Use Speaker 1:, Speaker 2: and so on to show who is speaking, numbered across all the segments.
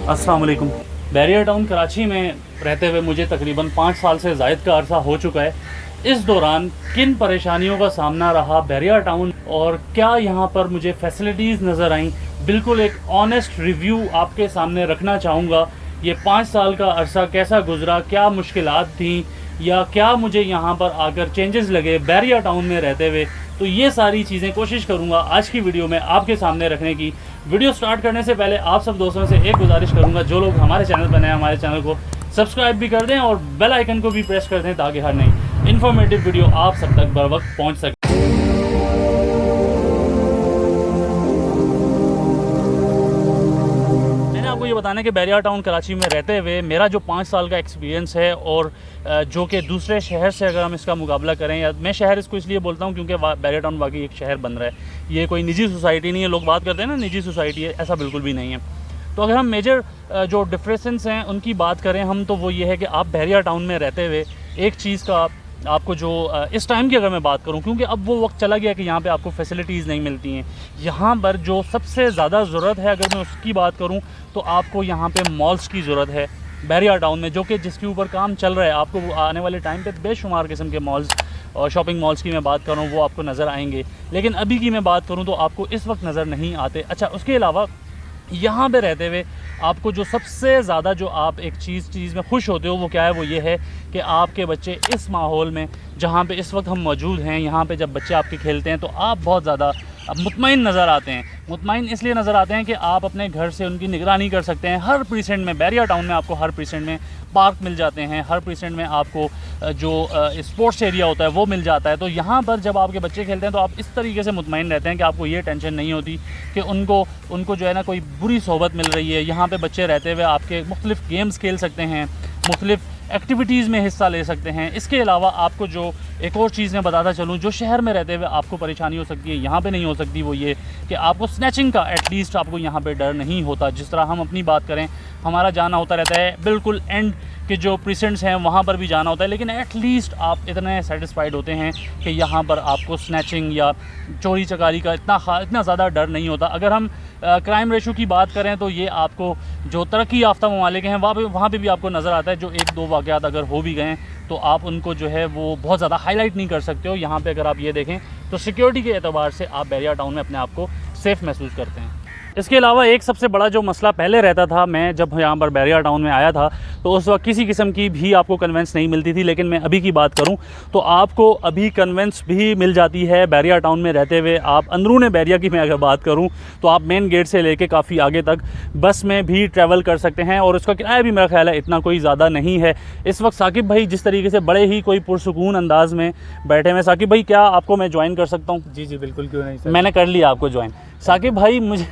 Speaker 1: अस्सलाम वालेकुम। Barrier town Karachi में रहते हुए मुझे तकरीबन 5 साल से ज़ायद का अरसा हो चुका है। इस दौरान किन परेशानियों का सामना रहा बैरियर टाउन और क्या यहाँ पर मुझे फैसिलिटीज़ नज़र आईं, बिल्कुल एक ऑनेस्ट रिव्यू आपके सामने रखना चाहूँगा। ये 5 साल का अरसा कैसा गुज़रा, क्या मुश्किलात थीं या क्या मुझे यहाँ पर आकर चेंजेस लगे बैरियर टाउन में रहते हुए, तो ये सारी चीज़ें कोशिश करूँगा आज की वीडियो में आपके सामने रखने की। वीडियो स्टार्ट करने से पहले आप सब दोस्तों से एक गुजारिश करूँगा, जो लोग हमारे चैनल पर नए हैं हमारे चैनल को सब्सक्राइब भी कर दें और बेल आइकन को भी प्रेस कर दें ताकि हर नई इन्फॉर्मेटिव वीडियो आप सब तक बर वक्त पहुँच सके। आपको ये बताना है कि बैरियर टाउन कराची में रहते हुए मेरा जो 5 साल का एक्सपीरियंस है और जो कि दूसरे शहर से अगर हम इसका मुकाबला करें, या मैं शहर इसको इसलिए बोलता हूँ क्योंकि बैरियर टाउन वाकई एक शहर बन रहा है। ये कोई निजी सोसाइटी नहीं है। लोग बात करते हैं ना निजी सोसाइटी है, ऐसा बिल्कुल भी नहीं है। तो अगर हम मेजर जो डिफरेंसेस हैं उनकी बात करें हम, तो वो ये है कि आप बैरियर टाउन में रहते हुए एक चीज़ का आपको जो इस टाइम की अगर मैं बात करूं, क्योंकि अब वो वक्त चला गया कि यहाँ पे आपको फैसिलिटीज़ नहीं मिलती हैं। यहाँ पर जो सबसे ज़्यादा ज़रूरत है अगर मैं उसकी बात करूं तो आपको यहाँ पे मॉल्स की ज़रूरत है बैरियर टाउन में, जो कि जिसके ऊपर काम चल रहा है। आपको आने वाले टाइम पे बेशुमार किस्म के मॉल्स और शॉपिंग मॉल्स की मैं बात करूँ वो आपको नज़र आएंगे, लेकिन अभी की मैं बात करूँ तो आपको इस वक्त नज़र नहीं आते। अच्छा, उसके अलावा यहाँ पे रहते हुए आपको जो सबसे ज़्यादा जो आप एक चीज़ में खुश होते हो वो क्या है, वो ये है कि आपके बच्चे इस माहौल में जहाँ पे इस वक्त हम मौजूद हैं, यहाँ पे जब बच्चे आपके खेलते हैं तो आप बहुत ज़्यादा मुतमईन नज़र आते हैं। मुतमईन इसलिए नज़र आते हैं कि आप अपने घर से उनकी निगरानी कर सकते हैं। हर प्रीसेंट में बैरियर टाउन में आपको हर प्रीसेंट में पार्क मिल जाते हैं, हर प्रीसेंट में आपको जो स्पोर्ट्स एरिया होता है वो मिल जाता है। तो यहाँ पर जब आपके बच्चे खेलते हैं तो आप इस तरीके से मुतमईन रहते हैं कि आपको ये टेंशन नहीं होती कि उनको जो है ना कोई बुरी सोहबत मिल रही है। यहाँ पे बच्चे रहते हुए आपके मुख्तलिफ़ गेम्स खेल सकते हैं, मुख्तलिफ़ एक्टिविटीज़ में हिस्सा ले सकते हैं। इसके अलावा आपको जो एक और चीज़ मैं बताता चलूँ जो शहर में रहते हुए आपको परेशानी हो सकती है, यहाँ पे नहीं हो सकती, वो ये कि आपको स्नैचिंग का एटलीस्ट आपको यहाँ पे डर नहीं होता। जिस तरह हम अपनी बात करें, हमारा जाना होता रहता है बिल्कुल एंड के जो प्रीसेंट्स हैं वहाँ पर भी जाना होता है, लेकिन एटलीस्ट आप इतने सेटिस्फाइड होते हैं कि यहाँ पर आपको स्नैचिंग या चोरी चकारी का इतना ज़्यादा डर नहीं होता। अगर हम क्राइम रेशो की बात करें तो ये आपको जो तरक्की याफ्ता ममालिक हैं वहाँ पे भी आपको नज़र आता है। जो 1-2 वाक़यात अगर हो भी गए तो आप उनको जो है वो बहुत ज़्यादा हाईलाइट नहीं कर सकते हो। यहाँ पे अगर आप ये देखें तो सिक्योरिटी के एतबार से आप बैरियर टाउन में अपने आप को सेफ़ महसूस करते हैं। इसके अलावा एक सबसे बड़ा जो मसला पहले रहता था, मैं जब यहाँ पर बैरियर टाउन में आया था तो उस वक्त किसी किस्म की भी आपको कन्वेंस नहीं मिलती थी, लेकिन मैं अभी की बात करूँ तो आपको अभी कन्वेंस भी मिल जाती है बैरियर टाउन में रहते हुए। आप अंदरूने बैरियर की मैं अगर बात करूँ तो आप मेन गेट से लेके काफ़ी आगे तक बस में भी ट्रैवल कर सकते हैं और उसका किराया भी मेरा ख्याल है इतना कोई ज़्यादा नहीं है। इस वक्त साकिब भाई जिस तरीके से बड़े ही कोई पुरसुकून अंदाज़ में बैठे हैं, साकिब भाई क्या आपको मैं ज्वाइन कर सकता हूँ?
Speaker 2: जी जी बिल्कुल, क्यों नहीं सर।
Speaker 1: मैंने कर लिया आपको ज्वाइन। साकिब भाई मुझे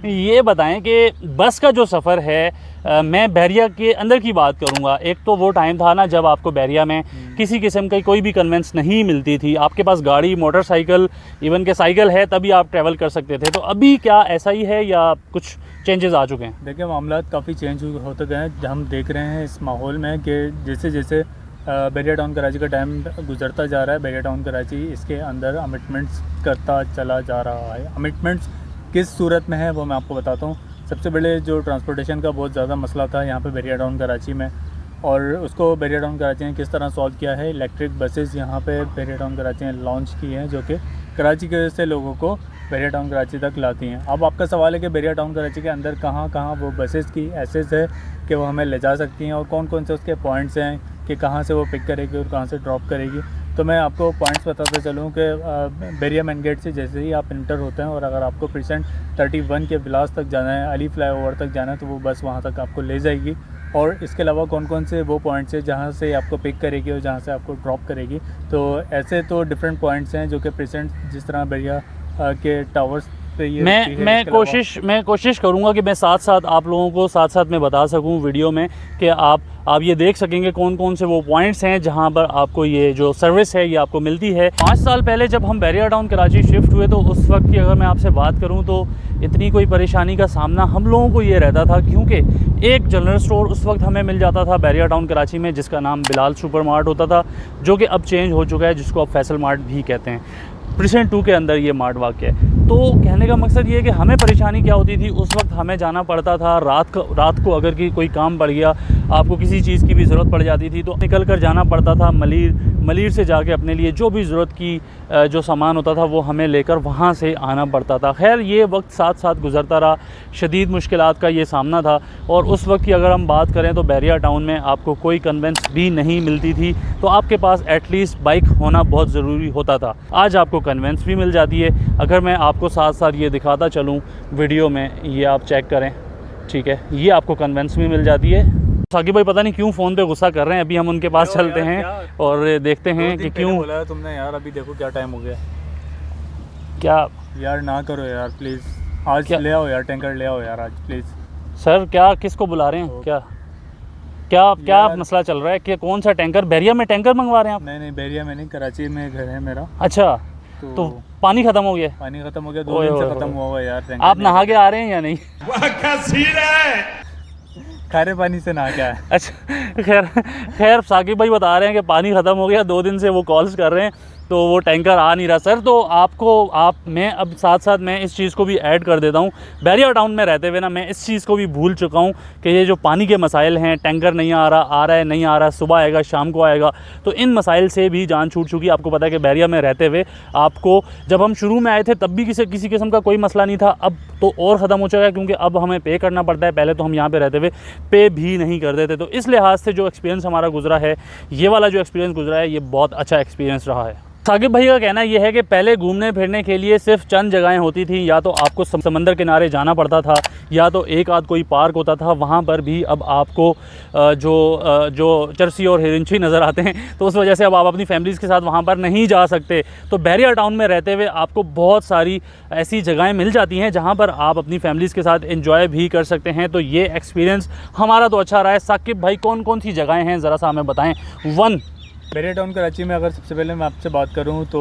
Speaker 1: ये बताएं कि बस का जो सफ़र है, मैं बैरिया के अंदर की बात करूंगा। एक तो वो टाइम था ना जब आपको बैरिया में किसी किस्म की कोई भी कन्वेंस नहीं मिलती थी, आपके पास गाड़ी, मोटरसाइकिल, इवन के साइकिल है तभी आप ट्रैवल कर सकते थे। तो अभी क्या ऐसा ही है या कुछ चेंजेस आ चुके हैं?
Speaker 2: देखिए, मामला काफ़ी चेंज होते गए हैं। हम देख रहे हैं इस माहौल में कि जैसे जैसे बैरियर टाउन कराची का टाइम गुजरता जा रहा है, बैरियर टाउन कराची इसके अंदर अमिटमेंट्स करता चला जा रहा है। अमिटमेंट्स किस सूरत में है वो मैं आपको बताता हूँ। सबसे बड़े जो ट्रांसपोर्टेशन का बहुत ज़्यादा मसला था यहाँ पे बैरियर टाउन कराची में, और उसको बैरियर टाउन कराची ने किस तरह सॉल्व किया है। इलेक्ट्रिक बसेस यहाँ पे बैरियर टाउन कराची ने लॉन्च की हैं जो कि कराची के से लोगों को बैरियर टाउन कराची तक लाती हैं। अब आपका सवाल है कि बैरियर टाउन कराची के अंदर कहाँ कहाँ वो बसेस की एक्सेस है कि वो हमें ले जा सकती हैं और कौन कौन से उसके पॉइंट्स हैं कि कहाँ से वो पिक करेगी और कहाँ से ड्रॉप करेगी। तो मैं आपको पॉइंट्स बताते चलूँ कि बैरियर मेन गेट से जैसे ही आप इंटर होते हैं और अगर आपको प्रीसेंट 31 के विलास तक जाना है, अली फ्लाईओवर तक जाना है, तो वो बस वहाँ तक आपको ले जाएगी। और इसके अलावा कौन कौन से वो पॉइंट्स हैं जहाँ से आपको पिक करेगी और जहाँ से आपको ड्रॉप करेगी। तो ऐसे तो डिफरेंट पॉइंट्स हैं जो कि प्रीसेंट जिस तरह बैरियर के टावर्स पे ये
Speaker 1: मैं कोशिश करूंगा कि मैं साथ साथ आप लोगों को साथ में बता सकूं वीडियो में कि आप ये देख सकेंगे कौन कौन से वो पॉइंट्स हैं जहां पर आपको ये जो सर्विस है ये आपको मिलती है। 5 साल पहले जब हम बैरियर टाउन कराची शिफ्ट हुए तो उस वक्त की अगर मैं आपसे बात करूं तो इतनी कोई परेशानी का सामना हम लोगों को ये रहता था, क्योंकि एक जनरल स्टोर उस वक्त हमें मिल जाता था बैरियर टाउन कराची में जिसका नाम बिलाल सुपर मार्ट होता था, जो कि अब चेंज हो चुका है, जिसको अब फैसल मार्ट भी कहते हैं। प्रिसेंट 2 के अंदर ये मार्ट वाक़ है। तो कहने का मकसद ये है कि हमें परेशानी क्या होती थी, उस वक्त हमें जाना पड़ता था रात को अगर कि कोई काम पड़ गया, आपको किसी चीज़ की भी ज़रूरत पड़ जाती थी तो निकल कर जाना पड़ता था मलीर से जाके अपने लिए जो भी ज़रूरत की जो सामान होता था वो हमें लेकर वहाँ से आना पड़ता था। खैर ये वक्त साथ साथ गुज़रता रहा, शदीद मुश्किलात का ये सामना था। और उस वक्त की अगर हम बात करें तो बैरिया टाउन में आपको कोई कन्वेंस भी नहीं मिलती थी, तो आपके पास एटलीस्ट बाइक होना बहुत ज़रूरी होता था। आज आपको कन्वेंस भी मिल जाती है। अगर मैं आपको साथ साथ ये दिखाता चलूँ वीडियो में, ये आप चेक करें, ठीक है, ये आपको कन्वेंस भी मिल जाती है। साकिब भाई पता नहीं क्यों फ़ोन पे गुस्सा कर रहे हैं, अभी हम उनके पास चलते हैं और देखते हैं कि क्यों
Speaker 2: बोला तुमने यार, अभी देखो क्या टाइम हो गया।
Speaker 1: क्या
Speaker 2: यार ना करो यार प्लीज़, आज ले आओ यार, टैंकर ले आओ यार आज प्लीज़।
Speaker 1: सर क्या किसको बुला रहे हैं, क्या मसला चल रहा है कि कौन सा टैंकर? बैरिया में टैंकर मंगवा रहे हैं आप?
Speaker 2: नहीं बैरिया में नहीं, कराची में घर है मेरा।
Speaker 1: अच्छा तो पानी ख़त्म हो गया?
Speaker 2: पानी ख़त्म हो गया, 2 दिन से ख़त्म हुआ हुआ यार।
Speaker 1: आप नहा के आ रहे हैं या नहीं?
Speaker 2: खारे पानी से नहा के आए।
Speaker 1: अच्छा खैर साकिब भाई बता रहे हैं कि पानी ख़त्म हो गया, 2 दिन से वो कॉल्स कर रहे हैं तो वो टैंकर आ नहीं रहा। सर तो मैं अब साथ साथ मैं इस चीज़ को भी ऐड कर देता हूँ, बैरिया टाउन में रहते हुए ना मैं इस चीज़ को भी भूल चुका हूँ कि ये जो पानी के मसाइल हैं, टैंकर नहीं आ रहा है नहीं आ रहा, सुबह आएगा शाम को आएगा, तो इन मसाइल से भी जान छूट चुकी। आपको पता है कि बैरिया में रहते हुए आपको, जब हम शुरू में आए थे तब भी किसी किस्म का कोई मसला नहीं था, अब तो और ख़त्म हो चुका है क्योंकि अब हमें पे करना पड़ता है। पहले तो हम यहाँ पर रहते हुए पे भी नहीं करते थे। तो इस लिहाज से जो एक्सपीरियंस हमारा गुजरा है, ये वाला जो एक्सपीरियंस गुजरा है, ये बहुत अच्छा एक्सपीरियंस रहा है। साकिब भाई का कहना यह है कि पहले घूमने फिरने के लिए सिर्फ चंद जगहें होती थी, या तो आपको समंदर किनारे जाना पड़ता था या तो एक आध कोई पार्क होता था, वहाँ पर भी अब आपको जो चरसी और हिरंची नज़र आते हैं, तो उस वजह से अब आप अपनी फैमिलीज़ के साथ वहाँ पर नहीं जा सकते। तो बैरिया टाउन में रहते हुए आपको बहुत सारी ऐसी जगहें मिल जाती हैं जहाँ पर आप अपनी फैमिलीज़ के साथ एंजॉय भी कर सकते हैं। तो ये एक्सपीरियंस हमारा तो अच्छा रहा है। साकिब भाई कौन कौन सी जगहें हैं ज़रा सा हमें बताएँ।
Speaker 2: बैरिया टाउन कराची में अगर सबसे पहले मैं आपसे बात करूं तो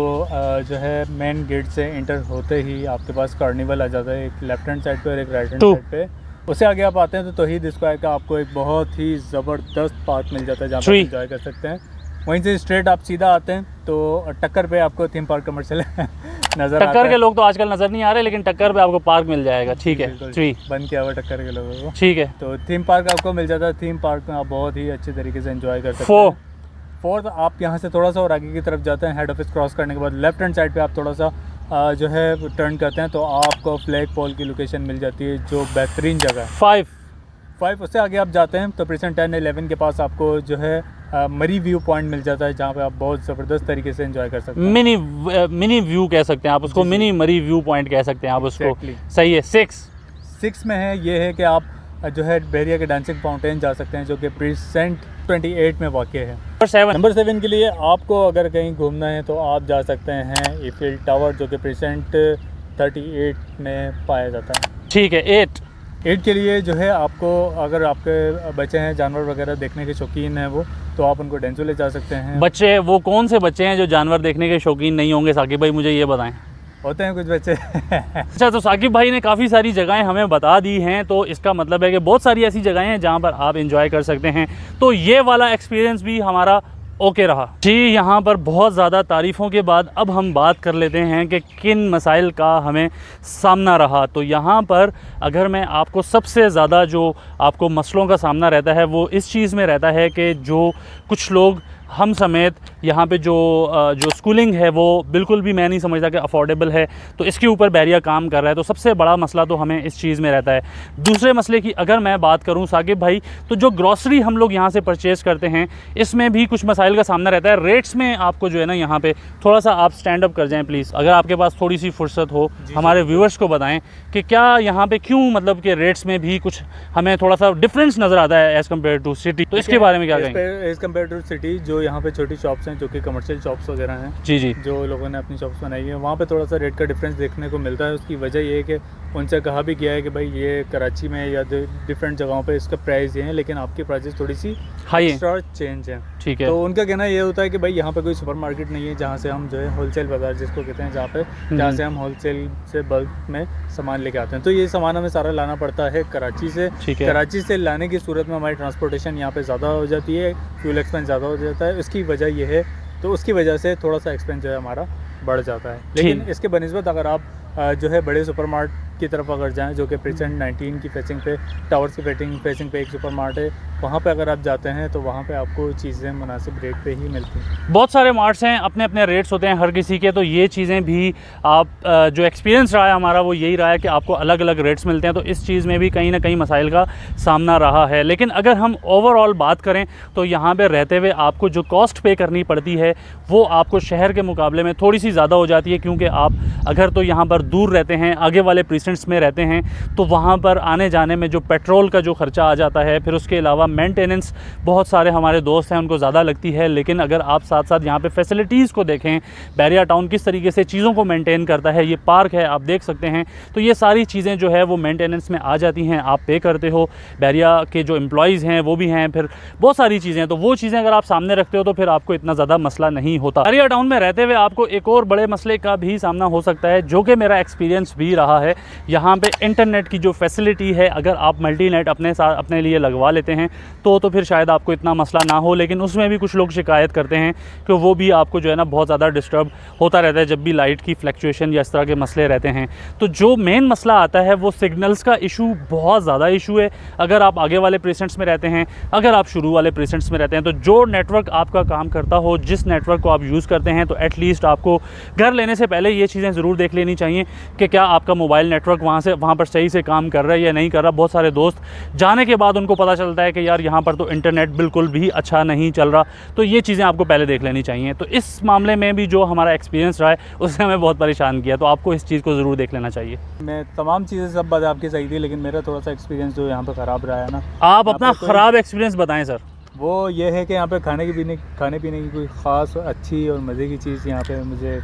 Speaker 2: जो है मेन गेट से इंटर होते ही आपके पास कार्निवल आ जाता है, एक लेफ्ट हैंड साइड पे और एक राइट हैंड साइड पे। उससे आगे आप आते हैं तो तौहीद स्क्वायर का आपको एक बहुत ही ज़बरदस्त पार्क मिल जाता है जहाँ पर एंजॉय कर सकते हैं। वहीं से स्ट्रेट आप सीधा आते हैं तो टक्कर पे आपको थीम पार्क कमर्शियल नज़र आता है।
Speaker 1: टक्कर के लोग तो आजकल नज़र नहीं आ रहे, लेकिन टक्कर पे आपको पार्क मिल जाएगा। ठीक है,
Speaker 2: बंद किया हुआ टक्कर के लोगों को।
Speaker 1: ठीक है, तो
Speaker 2: थीम पार्क आपको मिल जाता है। थीम पार्क में आप बहुत ही अच्छे तरीके से एंजॉय कर सकते हैं। फोर्थ आप यहाँ से थोड़ा सा और आगे की तरफ जाते हैं, हेड ऑफिस क्रॉस करने के बाद लेफ्ट हैंड साइड पे आप थोड़ा सा जो है टर्न करते हैं तो आपको फ्लैग पोल की लोकेशन मिल जाती है जो बेहतरीन जगह है। 5 उससे आगे आप जाते हैं तो प्रिसेंट 10-11 के पास आपको जो है मरी व्यू पॉइंट मिल जाता है जहाँ पे आप बहुत ज़बरदस्त तरीके से एंजॉय कर सकते हैं।
Speaker 1: मिनी व्यू कह सकते हैं आप उसको, मिनी मरी व्यू पॉइंट कह सकते हैं आप उसको। सही है। 6
Speaker 2: में है ये है कि आप जो है बैरिया के डांसिंग फाउंटेन जा सकते हैं जो कि प्रिसेंट 28 में वाक़ है। नंबर 7 के लिए आपको अगर कहीं घूमना है तो आप जा सकते हैं ईफिल टावर जो कि प्रिसेंट 38 में पाया जाता है।
Speaker 1: ठीक है।
Speaker 2: 8 के लिए जो है आपको, अगर आपके बच्चे हैं जानवर वगैरह देखने के शौकीन हैं वो, तो आप उनको डेंसो ले जा सकते हैं।
Speaker 1: बच्चे वो कौन से बच्चे हैं जो जानवर देखने के शौकीन नहीं होंगे साकिब भाई, मुझे ये बताएं।
Speaker 2: होते हैं कुछ बच्चे।
Speaker 1: अच्छा, तो साकिब भाई ने काफ़ी सारी जगहें हमें बता दी हैं, तो इसका मतलब है कि बहुत सारी ऐसी जगहें हैं जहां पर आप एंजॉय कर सकते हैं। तो ये वाला एक्सपीरियंस भी हमारा ओके रहा जी। यहाँ पर बहुत ज़्यादा तारीफ़ों के बाद अब हम बात कर लेते हैं कि किन मसाइल का हमें सामना रहा। तो यहाँ पर अगर मैं आपको सबसे ज़्यादा जो आपको मसलों का सामना रहता है वो इस चीज़ में रहता है कि जो कुछ लोग हम समेत यहाँ पे जो स्कूलिंग है वो बिल्कुल भी मैं नहीं समझता कि अफोर्डेबल है, तो इसके ऊपर बैरिया काम कर रहा है। तो सबसे बड़ा मसला तो हमें इस चीज़ में रहता है। दूसरे मसले की अगर मैं बात करूँ साकिब भाई, तो जो ग्रॉसरी हम लोग यहाँ से परचेज़ करते हैं इसमें भी कुछ मसाइल का सामना रहता है। रेट्स में आपको जो है ना, यहाँ पे थोड़ा सा आप स्टैंड अप कर जाएँ प्लीज़, अगर आपके पास थोड़ी सी फुर्सत हो, हमारे व्यूअर्स को बताएँ कि क्या यहाँ पर क्यों मतलब कि रेट्स में भी कुछ हमें थोड़ा सा डिफरेंस नज़र आता है एज़ कम्पेयर टू सिटी। तो इसके बारे में क्या कहेंगे?
Speaker 2: एज़ कम्पेयर टू सिटी जो यहाँ पे छोटी शॉप्स हैं जो कि कमर्शियल शॉप्स वगैरह हैं, जी जो लोगों ने अपनी शॉप्स बनाई है, वहाँ पे थोड़ा सा रेट का डिफरेंस देखने को मिलता है। उसकी वजह ये है कि उनसे कहा भी गया है कि भाई ये कराची में या डिफरेंट जगहों पे इसका प्राइस ये है, लेकिन आपकी प्राइसेस थोड़ी सी हाई एक्स्ट्रा चेंज है। ठीक है। तो उनका कहना ये होता है कि भाई यहाँ पे कोई सुपरमार्केट नहीं है जहाँ से हम जो है होलसेल बाजार जिसको कहते हैं, जहाँ से हम होलसेल से बल्क में सामान लेके आते हैं। तो ये सामान हमें सारा लाना पड़ता है कराची से। कराची से लाने की सूरत में हमारी ट्रांसपोर्टेशन यहाँ पे ज़्यादा हो जाती है, फ्यूल एक्सपेंस ज़्यादा हो जाता है। उसकी वजह ये है, तो उसकी वजह से थोड़ा सा एक्सपेंस जो है हमारा बढ़ जाता है। लेकिन इसके बनिस्बत अगर आप जो है बड़े सुपरमार्ट की तरफ अगर जाएं, जो कि प्रेजेंट 19 की फेसिंग पे, टावर्स की फेसिंग पे एक सुपरमार्ट है, वहाँ पे अगर आप जाते हैं तो वहाँ पे आपको चीज़ें मुनासिब रेट पे ही मिलती हैं।
Speaker 1: बहुत सारे मार्ट्स हैं, अपने अपने रेट्स होते हैं हर किसी के, तो ये चीज़ें भी आप जो एक्सपीरियंस रहा है हमारा वो यही रहा है कि आपको अलग अलग रेट्स मिलते हैं, तो इस चीज़ में भी कहीं ना कहीं मसाइल का सामना रहा है। लेकिन अगर हम ओवरऑल बात करें तो यहाँ पे रहते हुए आपको जो कॉस्ट पे करनी पड़ती है वो आपको शहर के मुकाबले में थोड़ी सी ज़्यादा हो जाती है, क्योंकि आप अगर तो यहाँ पर दूर रहते हैं, आगे वाले प्रीसेंट्स में रहते हैं, तो वहाँ पर आने जाने में जो पेट्रोल का जो ख़र्चा आ जाता है, फिर उसके अलावा मेंटेनेंस बहुत सारे हमारे दोस्त हैं उनको ज़्यादा लगती है। लेकिन अगर आप साथ साथ यहाँ पे फैसिलिटीज़ को देखें, बैरिया टाउन किस तरीके से चीज़ों को मेंटेन करता है, ये पार्क है आप देख सकते हैं, तो ये सारी चीज़ें जो है वो मेंटेनेंस में आ जाती हैं, आप पे करते हो, बैरिया के जो एम्प्लॉयज़ हैं वो भी हैं, फिर बहुत सारी चीज़ें हैं, तो वो चीज़ें अगर आप सामने रखते हो तो फिर आपको इतना ज़्यादा मसला नहीं होता। बैरिया टाउन में रहते हुए आपको एक और बड़े मसले का भी सामना हो सकता है, जो कि मेरा एक्सपीरियंस भी रहा है। यहाँ पे इंटरनेट की जो फैसिलिटी है, अगर आप मल्टीनेट अपने साथ अपने लिए लगवा लेते हैं तो फिर शायद आपको इतना मसला ना हो, लेकिन उसमें भी कुछ लोग शिकायत करते हैं कि वो भी आपको जो है ना बहुत ज़्यादा डिस्टर्ब होता रहता है जब भी लाइट की फ्लक्चुएशन या इस तरह के मसले रहते हैं। तो जो मेन मसला आता है वो सिग्नल्स का इशू, बहुत ज़्यादा इशू है। अगर आप आगे वाले प्रीसेंट्स में रहते हैं, अगर आप शुरू वाले प्रीसेंट्स में रहते हैं, तो जो नेटवर्क आपका काम करता हो, जिस नेटवर्क को आप यूज़ करते हैं, तो एटलीस्ट आपको घर लेने से पहले ये चीज़ें ज़रूर देख लेनी चाहिए कि क्या आपका मोबाइल नेटवर्क वहाँ पर सही से काम कर रहा है या नहीं कर रहा। बहुत सारे दोस्त जाने के बाद उनको पता चलता है कि यार यहाँ पर तो इंटरनेट बिल्कुल भी अच्छा नहीं चल रहा, तो ये चीज़ें आपको पहले देख लेनी चाहिए। तो इस मामले में भी जो हमारा एक्सपीरियंस रहा है उसने हमें बहुत परेशान किया, तो आपको इस चीज़ को ज़रूर देख लेना चाहिए।
Speaker 2: मैं तमाम चीज़ें सब बात आपकी सही थी, लेकिन मेरा थोड़ा सा एक्सपीरियंस जो यहाँ पे ख़राब रहा है ना,
Speaker 1: आप अपना ख़राब एक्सपीरियंस बताएं सर।
Speaker 2: वो ये है कि यहाँ पे खाने पीने की कोई ख़ास अच्छी और मज़े की चीज़ यहाँ पे मुझे,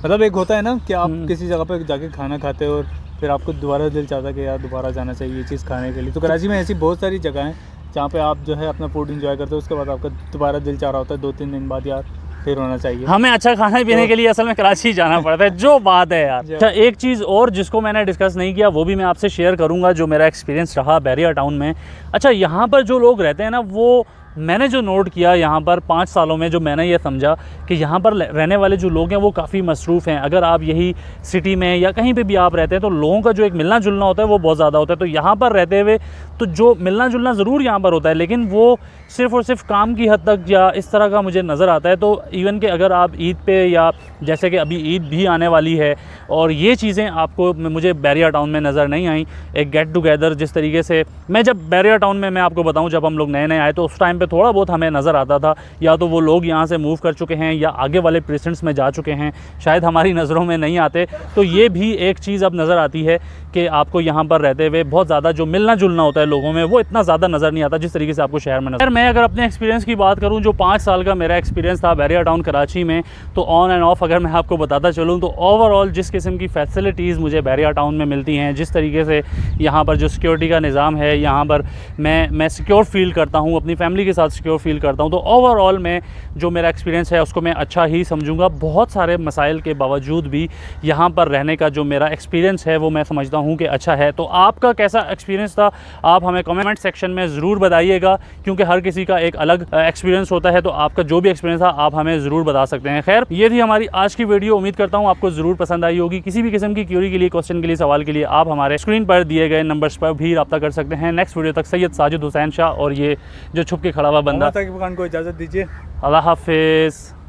Speaker 2: मतलब एक होता है ना कि आप किसी जगह पे जाके खाना खाते हो और फिर आपको दोबारा दिल चाहता है कि यार दोबारा जाना चाहिए ये चीज़ खाने के लिए। तो कराची में ऐसी बहुत सारी जगह हैं जहाँ पे आप जो है अपना फूड एंजॉय करते हो, उसके बाद आपका दोबारा दिल चाह रहा होता है 2-3 दिन बाद, यार फिर होना चाहिए।
Speaker 1: हमें अच्छा खाने पीने के लिए असल में कराची जाना पड़ता है, जो बात है यार। अच्छा, एक चीज़ और जिसको मैंने डिस्कस नहीं किया वो भी मैं आपसे शेयर करूँगा, जो मेरा एक्सपीरियंस रहा बैरिया टाउन में। अच्छा, यहाँ पर जो लोग रहते हैं ना, वो मैंने जो नोट किया यहाँ पर 5 सालों में, जो मैंने ये समझा कि यहाँ पर रहने वाले जो लोग हैं वो काफ़ी मसरूफ़ हैं। अगर आप यही सिटी में या कहीं पे भी आप रहते हैं तो लोगों का जो एक मिलना जुलना होता है वो बहुत ज़्यादा होता है। तो यहाँ पर रहते हुए तो जो मिलना जुलना ज़रूर यहाँ पर होता है, लेकिन वो सिर्फ़ और सिर्फ काम की हद तक या इस तरह का मुझे नज़र आता है। तो इवन कि अगर आप ईद पे, या जैसे कि अभी ईद भी आने वाली है, और ये चीज़ें आपको मुझे बैरिया टाउन में नज़र नहीं आई। एक गेट टुगेदर जिस तरीके से, मैं जब बैरिया टाउन में, मैं आपको बताऊँ, जब हम लोग नए नए आए तो उस टाइम पे थोड़ा बहुत हमें नज़र आता था, या तो वो लोग यहाँ से मूव कर चुके हैं या आगे वाले प्रीसेंट्स में जा चुके हैं, शायद हमारी नज़रों में नहीं आते। तो ये भी एक चीज़ अब नज़र आती है कि आपको यहाँ पर रहते हुए बहुत ज़्यादा जो मिलना जुलना होता है लोगों में वो इतना ज़्यादा नज़र नहीं आता जिस तरीके से आपको शहर में नज़र। मैं अगर अपने एक्सपीरियंस की बात करूँ, जो 5 साल का मेरा एक्सपीरियंस था बैरिया टाउन कराची में, तो ऑन एंड ऑफ अगर मैं आपको बताता चलूँ तो ओवरऑल जिस किस्म की फैसिलिटीज़ मुझे बैरिया टाउन में मिलती हैं, जिस तरीके से यहाँ पर जो सिक्योरिटी का निज़ाम है, यहाँ पर मैं सिक्योर फील करता हूँ, अपनी फैमिली के साथ सिक्योर फील करता हूँ, तो ओवरऑल में जो मेरा एक्सपीरियंस है उसको मैं अच्छा ही समझूंगा। बहुत सारे मसाइल के बावजूद भी यहाँ पर रहने का जो मेरा एक्सपीरियंस है वो मैं समझता हूँ कि अच्छा है। तो आपका कैसा एक्सपीरियंस था, आप हमें कमेंट सेक्शन में ज़रूर बताइएगा, क्योंकि हर किसी का एक अलग एक्सपीरियंस होता है। तो आपका जो भी एक्सपीरियंस था आप हमें ज़रूर बता सकते हैं। खैर, ये थी हमारी आज की वीडियो, उम्मीद करता हूँ आपको ज़रूर पसंद आई होगी। किसी भी किस्म की क्यूरी के लिए, क्वेश्चन के लिए, सवाल के लिए आप हमारे स्क्रीन पर दिए गए नंबर्स पर भी रब्ता कर सकते हैं। नेक्स्ट वीडियो तक सैयद साजिद हुसैन शाह और ये जो छुप के खड़ा हुआ बंदा
Speaker 2: को इजाज़त दीजिए।
Speaker 1: अल्लाह हाफिज़।